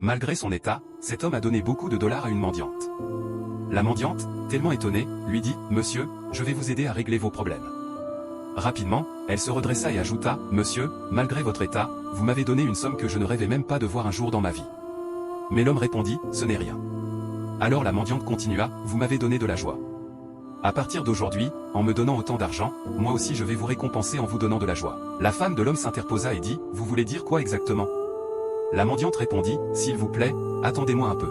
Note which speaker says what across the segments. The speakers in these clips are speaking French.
Speaker 1: Malgré son état, cet homme a donné beaucoup de dollars à une mendiante. La mendiante, tellement étonnée, lui dit « Monsieur, je vais vous aider à régler vos problèmes. » Rapidement, elle se redressa et ajouta « Monsieur, malgré votre état, vous m'avez donné une somme que je ne rêvais même pas de voir un jour dans ma vie. » Mais l'homme répondit « Ce n'est rien. » Alors la mendiante continua « Vous m'avez donné de la joie. À partir d'aujourd'hui, en me donnant autant d'argent, moi aussi je vais vous récompenser en vous donnant de la joie. » La femme de l'homme s'interposa et dit « Vous voulez dire quoi exactement ?» La mendiante répondit « S'il vous plaît, attendez-moi un peu. »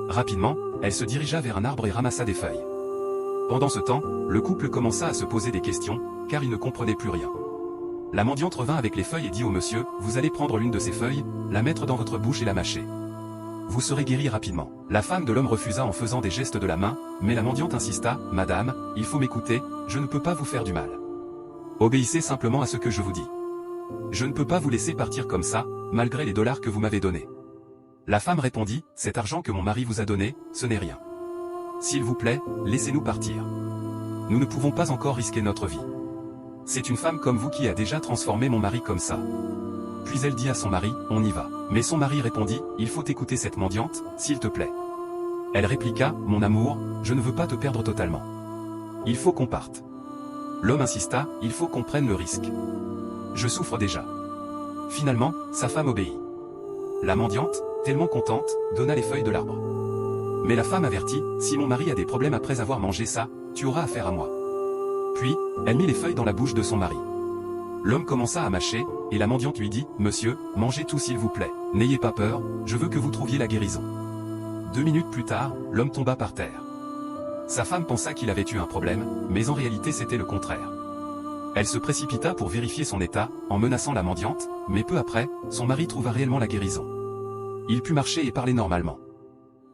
Speaker 1: Rapidement, elle se dirigea vers un arbre et ramassa des feuilles. Pendant ce temps, le couple commença à se poser des questions, car il ne comprenait plus rien. La mendiante revint avec les feuilles et dit au monsieur « Vous allez prendre l'une de ces feuilles, la mettre dans votre bouche et la mâcher. Vous serez guéri rapidement. » La femme de l'homme refusa en faisant des gestes de la main, mais la mendiante insista « Madame, il faut m'écouter, je ne peux pas vous faire du mal. Obéissez simplement à ce que je vous dis. Je ne peux pas vous laisser partir comme ça, malgré les dollars que vous m'avez donnés. » La femme répondit « Cet argent que mon mari vous a donné, ce n'est rien. S'il vous plaît, laissez-nous partir. Nous ne pouvons pas encore risquer notre vie. C'est une femme comme vous qui a déjà transformé mon mari comme ça. » Puis elle dit à son mari « On y va. » Mais son mari répondit « Il faut écouter cette mendiante, s'il te plaît. » Elle répliqua « Mon amour, je ne veux pas te perdre totalement. Il faut qu'on parte. » L'homme insista « Il faut qu'on prenne le risque. Je souffre déjà. » Finalement, sa femme obéit. La mendiante, tellement contente, donna les feuilles de l'arbre. Mais la femme avertit « Si mon mari a des problèmes après avoir mangé ça, tu auras affaire à moi. » Puis, elle mit les feuilles dans la bouche de son mari. L'homme commença à mâcher, et la mendiante lui dit « Monsieur, mangez tout s'il vous plaît. N'ayez pas peur, je veux que vous trouviez la guérison. » 2 minutes plus tard, l'homme tomba par terre. Sa femme pensa qu'il avait eu un problème, mais en réalité c'était le contraire. Elle se précipita pour vérifier son état, en menaçant la mendiante, mais peu après, son mari trouva réellement la guérison. Il put marcher et parler normalement.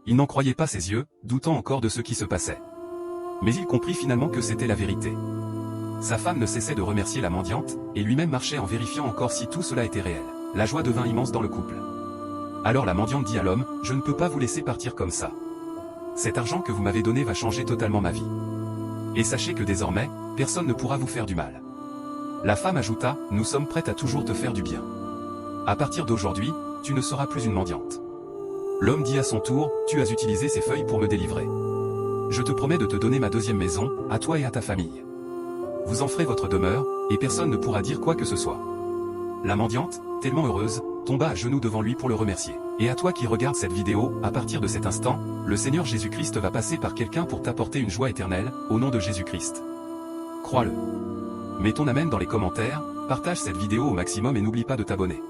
Speaker 1: Il n'en croyait pas ses yeux, doutant encore de ce qui se passait. Mais il comprit finalement que c'était la vérité. Sa femme ne cessait de remercier la mendiante, et lui-même marchait en vérifiant encore si tout cela était réel. La joie devint immense dans le couple. Alors la mendiante dit à l'homme « Je ne peux pas vous laisser partir comme ça. Cet argent que vous m'avez donné va changer totalement ma vie. Et sachez que désormais, personne ne pourra vous faire du mal. » La femme ajouta « Nous sommes prêtes à toujours te faire du bien. À partir d'aujourd'hui, tu ne seras plus une mendiante. » L'homme dit à son tour « Tu as utilisé ces feuilles pour me délivrer. Je te promets de te donner ma deuxième maison, à toi et à ta famille. Vous en ferez votre demeure, et personne ne pourra dire quoi que ce soit. » La mendiante, tellement heureuse, tomba à genoux devant lui pour le remercier. Et à toi qui regardes cette vidéo, à partir de cet instant, le Seigneur Jésus-Christ va passer par quelqu'un pour t'apporter une joie éternelle, au nom de Jésus-Christ. Crois-le. Mets ton amen dans les commentaires, partage cette vidéo au maximum et n'oublie pas de t'abonner.